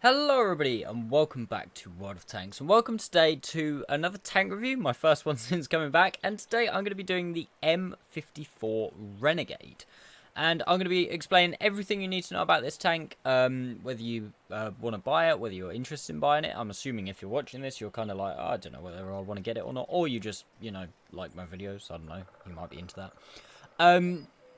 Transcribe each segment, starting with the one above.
Hello everybody and welcome back to World of Tanks, and welcome today to another tank review, my first one since coming back. And today I'm going to be doing the M54 Renegade, and I'm going to be explaining everything you need to know about this tank, whether you want to buy it, whether you're interested in buying it. I'm assuming if you're watching this you're kind of like, oh, I don't know whether I want to get it or not, or you just, you know, like my videos. I don't know, you might be into that.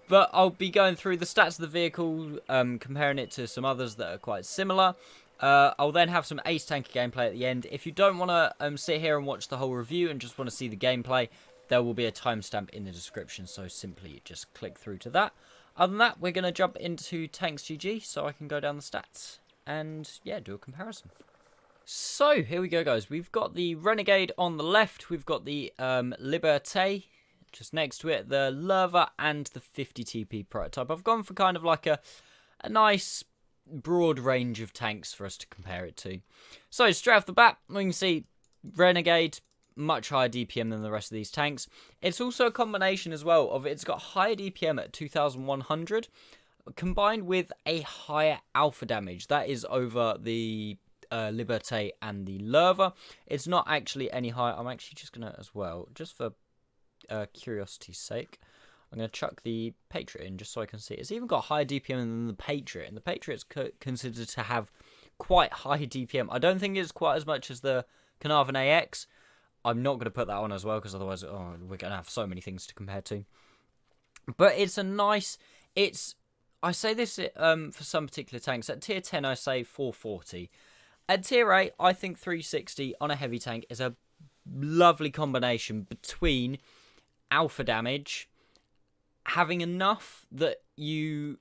But I'll be going through the stats of the vehicle, comparing it to some others that are quite similar. I'll then have some ace tanker gameplay at the end. If you don't want to sit here and watch the whole review and just want to see the gameplay, there will be a timestamp in the description, so simply just click through to that. Other than that, we're going to jump into Tanks GG so I can go down the stats and, yeah, do a comparison. So, here we go, guys. We've got the Renegade on the left. We've got the Liberté just next to it, the Lerva, and the 50 TP prototype. I've gone for kind of like a nice broad range of tanks for us to compare it to. So straight off the bat, we can see Renegade, much higher DPM than the rest of these tanks. It's also a combination as well of, it's got higher DPM at 2100 combined with a higher alpha damage. That is over the Liberté and the Lerva. It's not actually any higher. I'm actually just gonna, as well, just for curiosity's sake, I'm going to chuck the Patriot in just so I can see. It's even got higher DPM than the Patriot, and the Patriot's considered to have quite high DPM. I don't think it's quite as much as the Carnarvon AX. I'm not going to put that on as well, because otherwise we're going to have so many things to compare to. But it's a nice... I say this for some particular tanks. At tier 10, I say 440. At tier 8, I think 360 on a heavy tank is a lovely combination between alpha damage, having enough that you,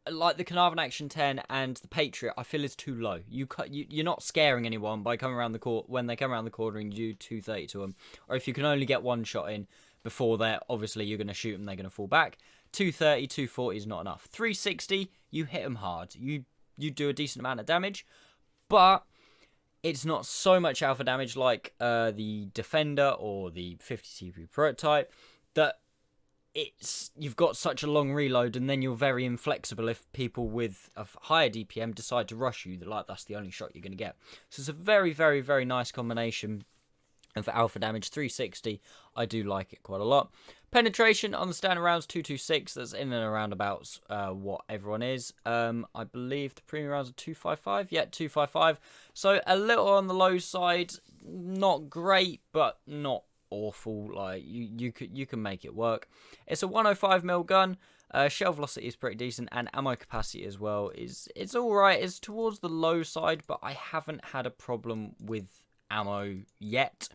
like the Carnarvon Action 10 and the Patriot, I feel is too low. You're not scaring anyone by coming around the corner when they come around the corner and you do 230 to them. Or if you can only get one shot in before they're, obviously you're going to shoot them, they're going to fall back. 230, 240 is not enough. 360, you hit them hard. You do a decent amount of damage, but it's not so much alpha damage like the Defender or the 50 TP prototype, that you've got such a long reload, and then you're very inflexible if people with a higher DPM decide to rush you. Like, that's the only shot you're going to get. So it's a very, very, very nice combination of alpha damage. 360, I do like it quite a lot. Penetration on the standard rounds, 226. That's in and around about what everyone is. I believe the premium rounds are 255. Yeah, 255. So a little on the low side. Not great, but not awful. Like, you can make it work. It's a 105mm gun. Shell velocity is pretty decent, and ammo capacity as well it's all right. It's towards the low side, but I haven't had a problem with ammo yet.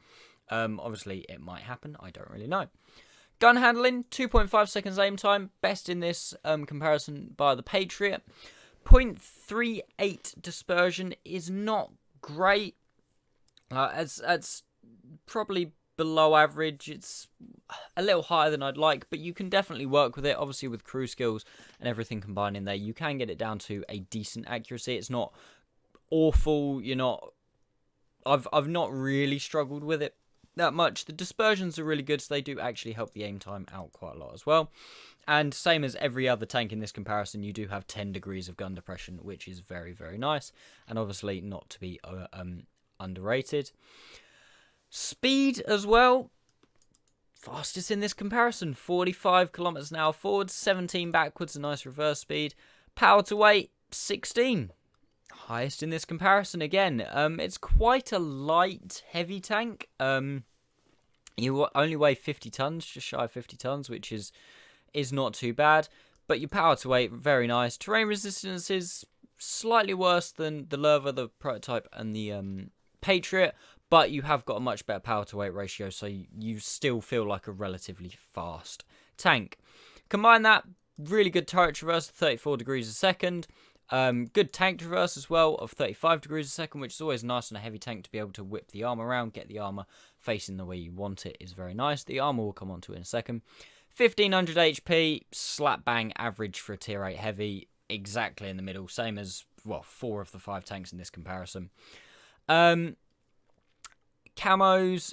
Obviously it might happen, I don't really know. Gun handling, 2.5 seconds aim time, best in this comparison by the Patriot. 0.38 dispersion is not great. It's probably below average. It's a little higher than I'd like, but you can definitely work with it. Obviously with crew skills and everything combined in there, you can get it down to a decent accuracy. It's not awful. You're not... I've not really struggled with it that much. The dispersions are really good, so they do actually help the aim time out quite a lot as well. And same as every other tank in this comparison, you do have 10 degrees of gun depression, which is very, very nice, and obviously not to be underrated. Speed as well, fastest in this comparison, 45 kilometers an hour forwards, 17 backwards, a nice reverse speed. Power to weight, 16. Highest in this comparison again. It's quite a light, heavy tank. You only weigh 50 tons, just shy of 50 tons, which is not too bad. But your power to weight, very nice. Terrain resistance is slightly worse than the Lerva, the prototype, and the Patriot, but you have got a much better power to weight ratio, so you still feel like a relatively fast tank. Combine that, really good turret traverse, 34 degrees a second. Good tank traverse as well of 35 degrees a second, which is always nice on a heavy tank to be able to whip the armor around, get the armor facing the way you want it is very nice. The armor will come onto it in a second. 1500 HP, slap bang average for a tier 8 heavy, exactly in the middle, same as, well, 4 of the 5 tanks in this comparison. Camos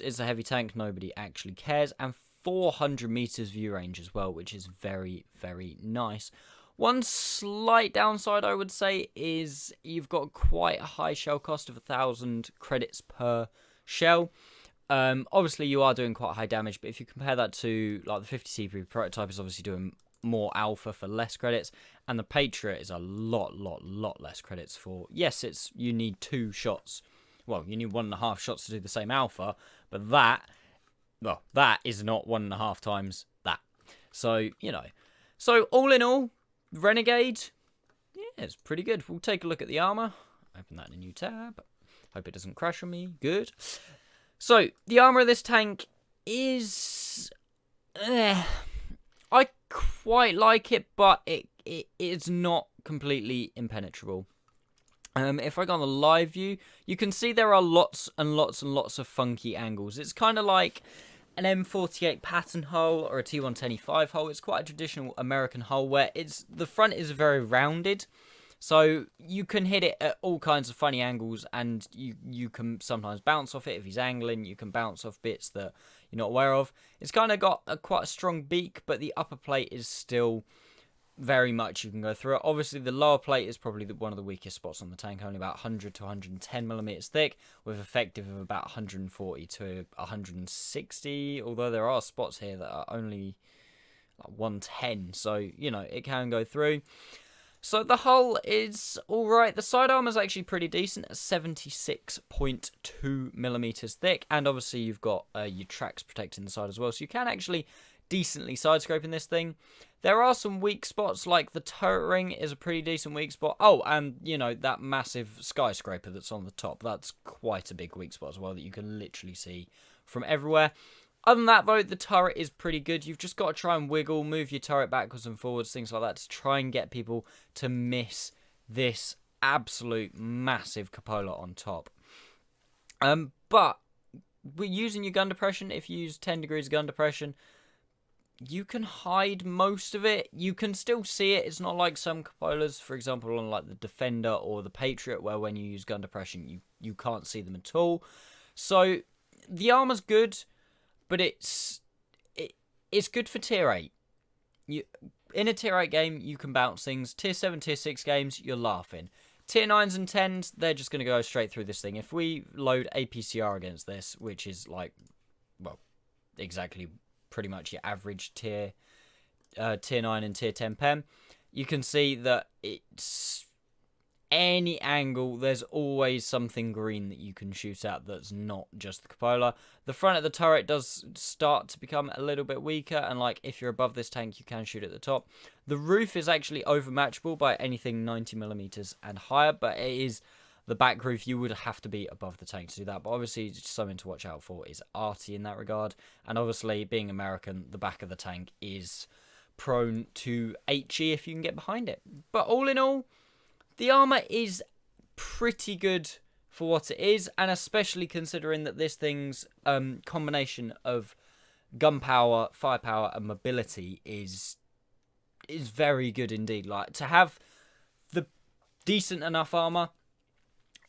is a heavy tank, nobody actually cares, and 400 meters view range as well, which is very, very nice. One slight downside, I would say, is you've got quite a high shell cost of 1,000 credits per shell. Obviously, you are doing quite high damage, but if you compare that to like the 50 CP prototype, is obviously doing more alpha for less credits, and the Patriot is a lot less credits for. Yes, you need 2 shots. Well, you need 1.5 shots to do the same alpha, but that is not 1.5 times that. So, you know. So, all in all, Renegade, yeah, it's pretty good. We'll take a look at the armor. Open that in a new tab. Hope it doesn't crash on me. Good. So, the armor of this tank is... I quite like it, but it's not completely impenetrable. If I go on the live view, you can see there are lots and lots of funky angles. It's kind of like an M48 pattern hull or a T110E5 hull. It's quite a traditional American hull where the front is very rounded. So you can hit it at all kinds of funny angles, and you can sometimes bounce off it if he's angling. You can bounce off bits that you're not aware of. It's kind of got quite a strong beak, but the upper plate is still very much you can go through it. Obviously, the lower plate is probably one of the weakest spots on the tank, only about 100 to 110 millimeters thick, with effective of about 140 to 160. Although there are spots here that are only like 110, so you know it can go through. So the hull is alright. The side armor is actually pretty decent at 76.2 millimeters thick, and obviously you've got your tracks protecting the side as well, so you can actually decently side scrape in this thing. There are some weak spots, like the turret ring is a pretty decent weak spot. Oh, and you know that massive skyscraper that's on the top, that's quite a big weak spot as well that you can literally see from everywhere. Other than that, though, the turret is pretty good. You've just got to try and wiggle, move your turret backwards and forwards, things like that, to try and get people to miss this absolute massive cupola on top. But we're using your gun depression. If you use 10 degrees gun depression, you can hide most of it. You can still see it. It's not like some cupolas, for example, on like the Defender or the Patriot, where when you use gun depression, you can't see them at all. So the armor's good, but it's good for tier 8. In a tier 8 game, you can bounce things. Tier 7, tier 6 games, you're laughing. Tier 9s and 10s, they're just going to go straight through this thing. If we load APCR against this, which is like, well, exactly pretty much your average tier 9 and tier 10 pen, you can see that it's any angle, there's always something green that you can shoot at that's not just the cupola. The front of the turret does start to become a little bit weaker, and like if you're above this tank, you can shoot at the top. The roof is actually overmatchable by anything 90 millimeters and higher, but it is the back roof. You would have to be above the tank to do that, but obviously something to watch out for is arty in that regard. And obviously, being American, the back of the tank is prone to HE if you can get behind it. But all in all, the armor is pretty good for what it is, and especially considering that this thing's combination of gunpowder, firepower, and mobility is very good indeed. Like, to have the decent enough armor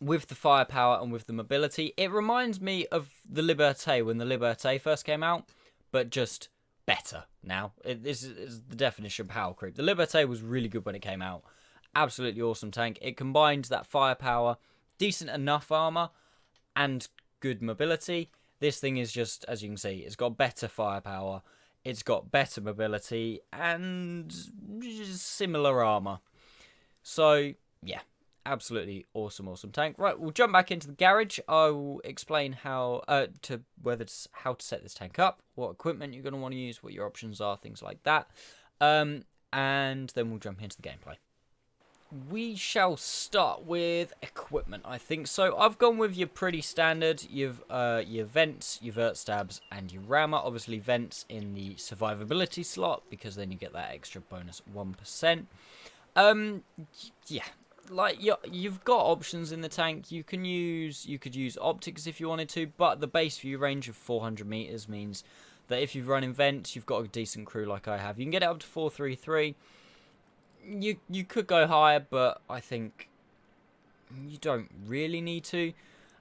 with the firepower and with the mobility, it reminds me of the Liberté when the Liberté first came out, but just better now. This is the definition of power creep. The Liberté was really good when it came out. Absolutely awesome tank. It combines that firepower, decent enough armor, and good mobility. This thing is just, as you can see, it's got better firepower, it's got better mobility, and similar armor. So, yeah, absolutely awesome tank. Right, we'll jump back into the garage. I will explain how to set this tank up, what equipment you're going to want to use, what your options are, things like that. And then we'll jump into the gameplay. We shall start with equipment, I think. So I've gone with your pretty standard. You've your vents, your vert stabs, and your rammer. Obviously vents in the survivability slot, because then you get that extra bonus 1%. Yeah, like you've got options in the tank. You could use optics if you wanted to, but the base view range of 400 meters means that if you're running vents, you've got a decent crew like I have. You can get it up to 433. You could go higher, but I think you don't really need to.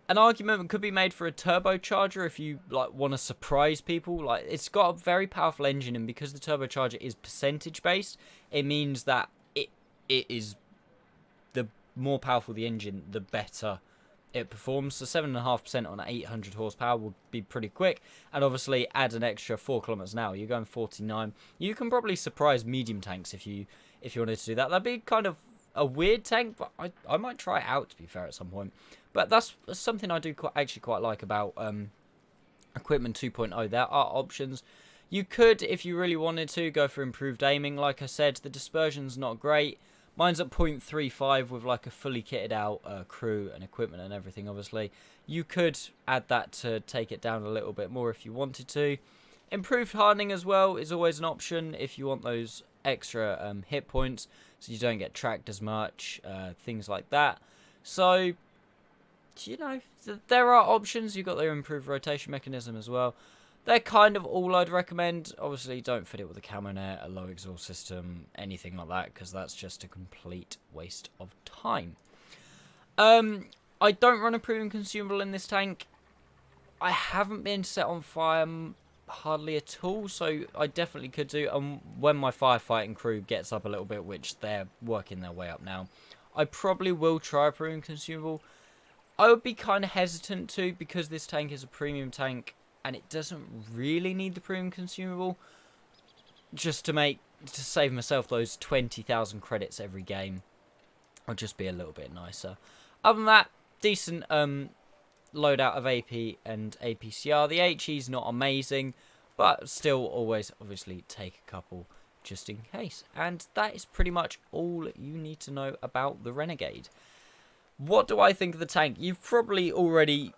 An argument could be made for a turbocharger if you like want to surprise people. Like, it's got a very powerful engine, and because the turbocharger is percentage based, it means that it it is, the more powerful the engine, the better it performs. So 7.5% on 800 horsepower would be pretty quick, and obviously add an extra 4 kilometers an hour, you're going 49. You can probably surprise medium tanks if you wanted to do that. That'd be kind of a weird tank, but I might try it out, to be fair, at some point. But that's something I do actually quite like about Equipment 2.0. There are options. You could, if you really wanted to, go for improved aiming. Like I said, the dispersion's not great. Mine's at 0.35 with like a fully kitted out crew and equipment and everything, obviously. You could add that to take it down a little bit more if you wanted to. Improved hardening as well is always an option if you want those extra hit points, so you don't get tracked as much, things like that. So, you know, there are options. You've got their improved rotation mechanism as well. They're kind of all I'd recommend. Obviously, don't fit it with a camo net, a low exhaust system, anything like that, because that's just a complete waste of time. I don't run a premium consumable in this tank. I haven't been set on fire hardly at all, so I definitely could do. And when my firefighting crew gets up a little bit, which they're working their way up now, I probably will try a premium consumable. I would be kind of hesitant to, because this tank is a premium tank and it doesn't really need the premium consumable, just to save myself those 20,000 credits every game. I'll just be a little bit nicer. Other than that, decent loadout of AP and APCR. The HE's not amazing, but still always obviously take a couple just in case. And that is pretty much all you need to know about the Renegade. What do I think of the tank? You've probably already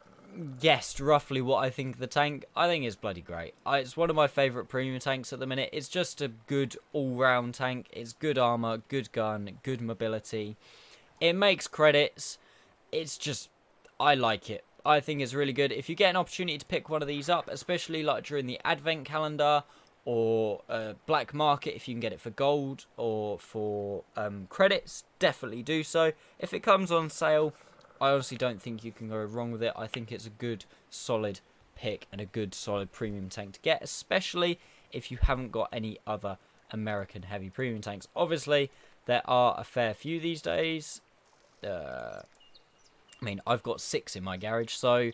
guessed roughly what I think of the tank. I think it's bloody great. It's one of my favourite premium tanks at the minute. It's just a good all-round tank. It's good armour, good gun, good mobility. It makes credits. It's just, I like it. I think it's really good. If you get an opportunity to pick one of these up, especially like during the advent calendar or black market, if you can get it for gold or for credits, definitely do so. If it comes on sale, I honestly don't think you can go wrong with it. I think it's a good, solid pick and a good, solid premium tank to get, especially if you haven't got any other American heavy premium tanks. Obviously, there are a fair few these days. I mean, I've got 6 in my garage, so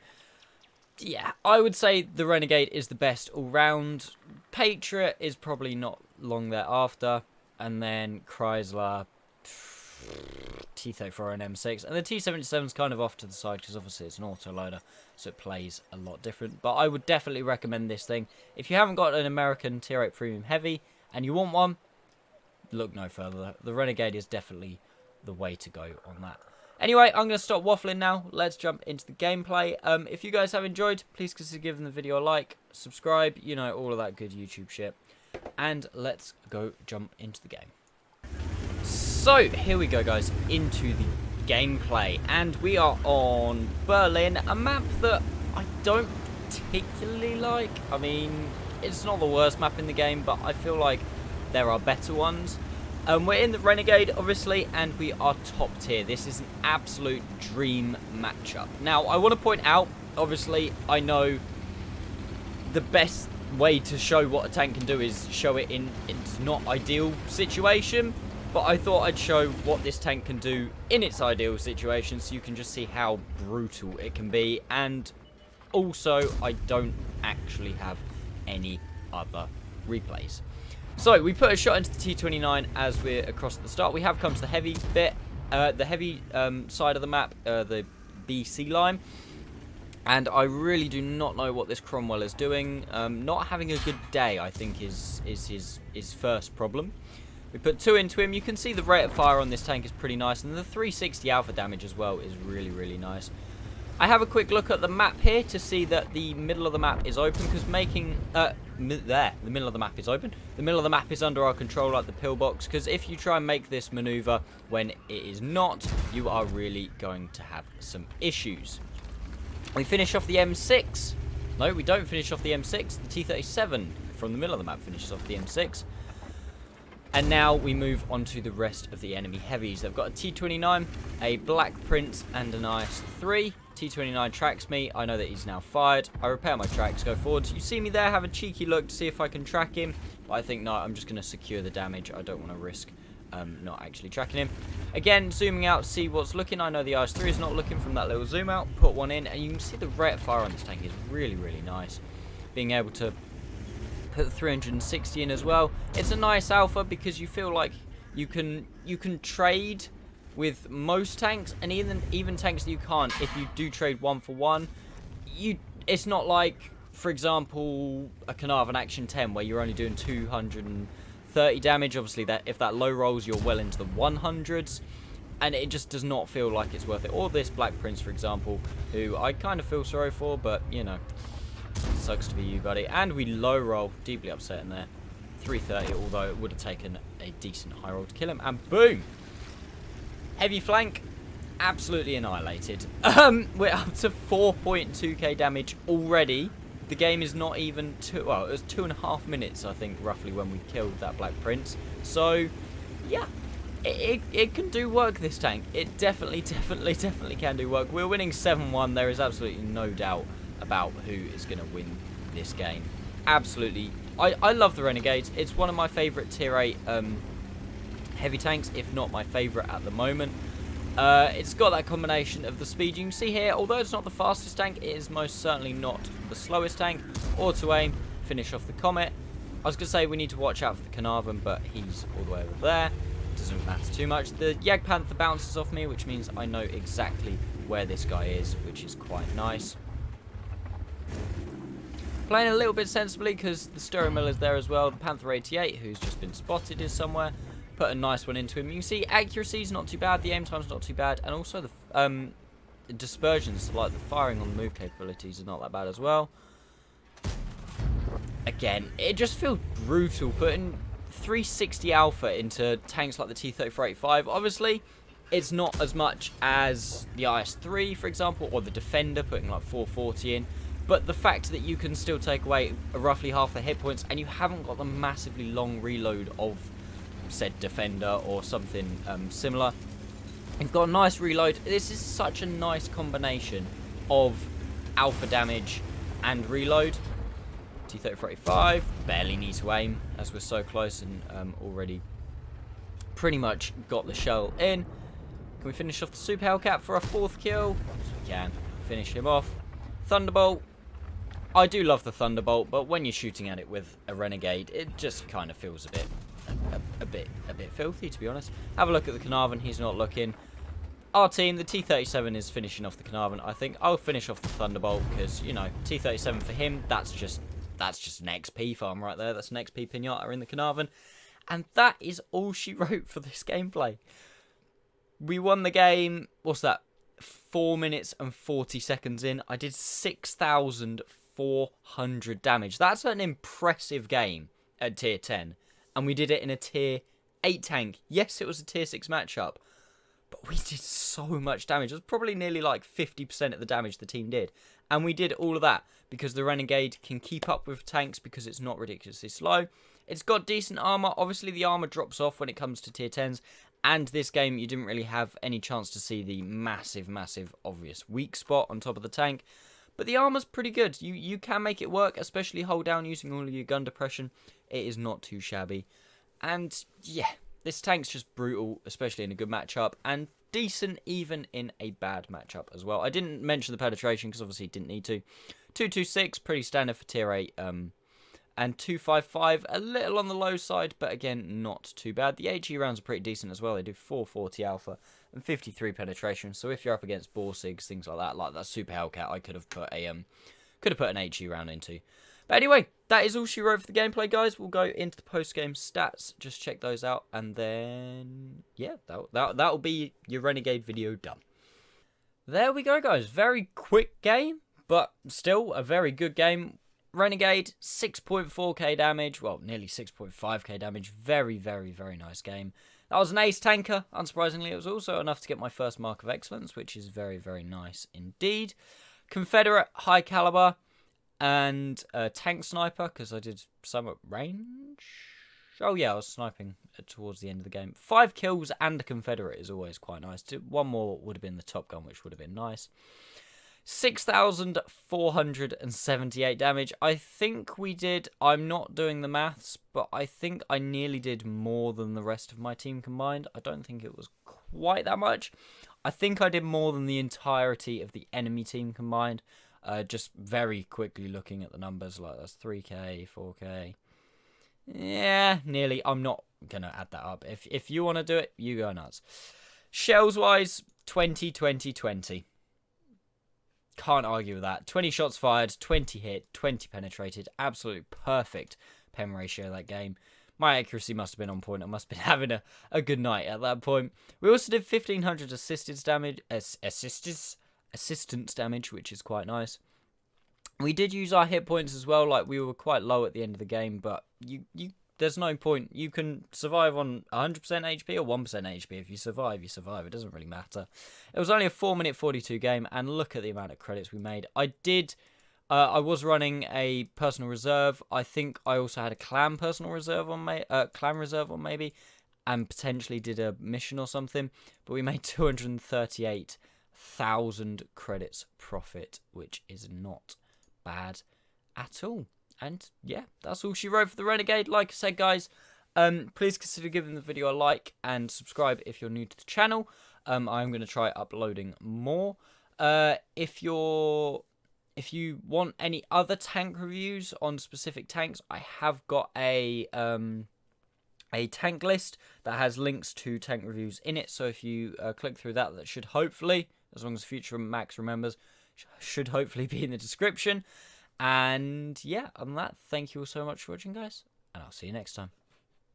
yeah, I would say the Renegade is the best all-round. Patriot is probably not long thereafter, and then Chrysler, T34 and M6, and the T77 is kind of off to the side because obviously it's an autoloader, so it plays a lot different. But I would definitely recommend this thing. If you haven't got an American Tier 8 Premium Heavy and you want one, look no further. The Renegade is definitely the way to go on that. Anyway, I'm going to stop waffling now. Let's jump into the gameplay. If you guys have enjoyed, please consider giving the video a like, subscribe, you know, all of that good YouTube shit. And let's go jump into the game. So, here we go, guys, into the gameplay. And we are on Berlin, a map that I don't particularly like. I mean, it's not the worst map in the game, but I feel like there are better ones. We're in the Renegade, obviously, and we are top tier. This is an absolute dream matchup. Now, I want to point out, obviously, I know the best way to show what a tank can do is show it in its not ideal situation, but I thought I'd show what this tank can do in its ideal situation so you can just see how brutal it can be. And also, I don't actually have any other replays. So, we put a shot into the T29 as we're across at the start. We have come to the heavy bit, the heavy side of the map, the BC line. And I really do not know what this Cromwell is doing. Not having a good day, I think, is his first problem. We put 2 into him. You can see the rate of fire on this tank is pretty nice. And the 360 alpha damage as well is really, really nice. I have a quick look at the map here to see that the middle of the map is open, because making... the middle of the map is open. The middle of the map is under our control, like the pillbox, because if you try and make this maneuver when it is not, you are really going to have some issues. We finish off the M6. No, we don't finish off the M6. The T37 from the middle of the map finishes off the M6. And now we move on to the rest of the enemy heavies. They've got a T29, a Black Prince, and an IS-3. T29 tracks me. I know that he's now fired. I repair my tracks, go forward. You see me there, have a cheeky look to see if I can track him. But I think, no, I'm just going to secure the damage. I don't want to risk not actually tracking him. Again, zooming out, see what's looking. I know the IS-3 is not looking from that little zoom out. Put one in, and you can see the rate of fire on this tank is really, really nice. Being able to put 360 in as well. It's a nice alpha because you feel like you can trade with most tanks, and even tanks that you can't. If you do trade 1-for-1, it's not like, for example, a Carnarvon Action 10 where you're only doing 230 damage. Obviously, that if that low rolls, you're well into the 100s, and it just does not feel like it's worth it. Or this Black Prince, for example, who I kind of feel sorry for, but you know, sucks to be you, buddy. And we low roll, deeply upsetting there. 330, although it would have taken a decent high roll to kill him, and boom, heavy flank. Absolutely annihilated. We're up to 4.2k damage already. The game is not even it was 2.5 minutes, I think, roughly, when we killed that Black Prince. So, yeah, it can do work, this tank. It definitely can do work. We're winning 7-1. There is absolutely no doubt about who is going to win this game. Absolutely. I love the Renegade. It's one of my favourite tier 8 heavy tanks, if not my favourite at the moment. It's got that combination of the speed you can see here. Although it's not the fastest tank, it is most certainly not the slowest tank. Auto aim, finish off the Comet. I was going to say we need to watch out for the Carnarvon, but he's all the way over there. Doesn't matter too much. The Jagdpanther bounces off me, which means I know exactly where this guy is, which is quite nice. Playing a little bit sensibly because the Stirring Mill is there as well. The Panther 88, who's just been spotted, is somewhere. Put a nice one into him. You can see accuracy is not too bad, the aim time's not too bad, and also the dispersions, like the firing on the move capabilities, is not that bad as well. Again, it just feels brutal putting 360 alpha into tanks like the T-34-85. Obviously, it's not as much as the IS-3, for example, or the Defender putting like 440 in. But the fact that you can still take away roughly half the hit points, and you haven't got the massively long reload of said Defender or something similar. You've got a nice reload. This is such a nice combination of alpha damage and reload. T-34-85 barely need to aim as we're so close and already pretty much got the shell in. Can we finish off the Super Hellcat for a 4th kill? Yes, we can. Finish him off. Thunderbolt. I do love the Thunderbolt, but when you're shooting at it with a Renegade, it just kind of feels a bit filthy, to be honest. Have a look at the Carnarvon. He's not looking. Our team, the T-37 is finishing off the Carnarvon. I think I'll finish off the Thunderbolt because, you know, T-37 for him, that's just an XP farm right there. That's an XP pinata in the Carnarvon. And that is all she wrote for this gameplay. We won the game, what's that, 4 minutes and 40 seconds in. I did 6,400 damage. That's an impressive game at tier 10. And we did it in a tier 8 tank. Yes, it was a tier 6 matchup. But we did so much damage. It was probably nearly like 50% of the damage the team did. And we did all of that because the Renegade can keep up with tanks because it's not ridiculously slow. It's got decent armor. Obviously, the armor drops off when it comes to tier 10s. And this game, you didn't really have any chance to see the massive, obvious weak spot on top of the tank. But the armor's pretty good. You can make it work, especially hold down using all of your gun depression. It is not too shabby. And, yeah, this tank's just brutal, especially in a good matchup. And decent even in a bad matchup as well. I didn't mention the penetration because obviously didn't need to. 226, pretty standard for tier 8. And 255, a little on the low side, but again, not too bad. The HE rounds are pretty decent as well. They do 440 alpha and 53 penetration. So if you're up against Borsigs, things like that Super Hellcat, I could have put an HE round into. But anyway, that is all she wrote for the gameplay, guys. We'll go into the post-game stats. Just check those out, and then yeah, that'll be your Renegade video done. There we go, guys. Very quick game, but still a very good game. Renegade, 6.4k damage. Well, nearly 6.5k damage. Very nice game. That was an ace tanker. Unsurprisingly, it was also enough to get my first mark of excellence, which is very nice indeed. Confederate, high caliber, and tank sniper, because I did some at range. Oh, yeah, I was sniping towards the end of the game. 5 kills and a Confederate is always quite nice. One more would have been the Top Gun, which would have been nice. 6,478 damage. I think we did, I'm not doing the maths, but I think I nearly did more than the rest of my team combined. I don't think it was quite that much. I think I did more than the entirety of the enemy team combined. Just very quickly looking at the numbers, like that's 3k, 4k. Yeah, nearly. I'm not going to add that up. If you want to do it, you go nuts. Shells-wise, 20, 20, 20. Can't argue with that. 20 shots fired, 20 hit, 20 penetrated. Absolutely perfect pen ratio that game. My accuracy must have been on point. I must have been having a good night at that point. We also did 1,500 assistance damage, which is quite nice. We did use our hit points as well. Like, we were quite low at the end of the game, but there's no point. You can survive on 100% HP or 1% HP. If you survive, you survive. It doesn't really matter. It was only a 4-minute 42 game, and look at the amount of credits we made. I was running a personal reserve. I think I also had a clan personal reserve on clan reserve on maybe, and potentially did a mission or something. But we made 238,000 credits profit, which is not bad at all. And yeah, that's all she wrote for the Renegade. Like I said, guys, please consider giving the video a like and subscribe if you're new to the channel. I'm going to try uploading more. If you want any other tank reviews on specific tanks, I have got a tank list that has links to tank reviews in it. So if you click through that should hopefully, as long as Future Max remembers, should hopefully be in the description. And yeah, on that, thank you all so much for watching, guys, and I'll see you next time.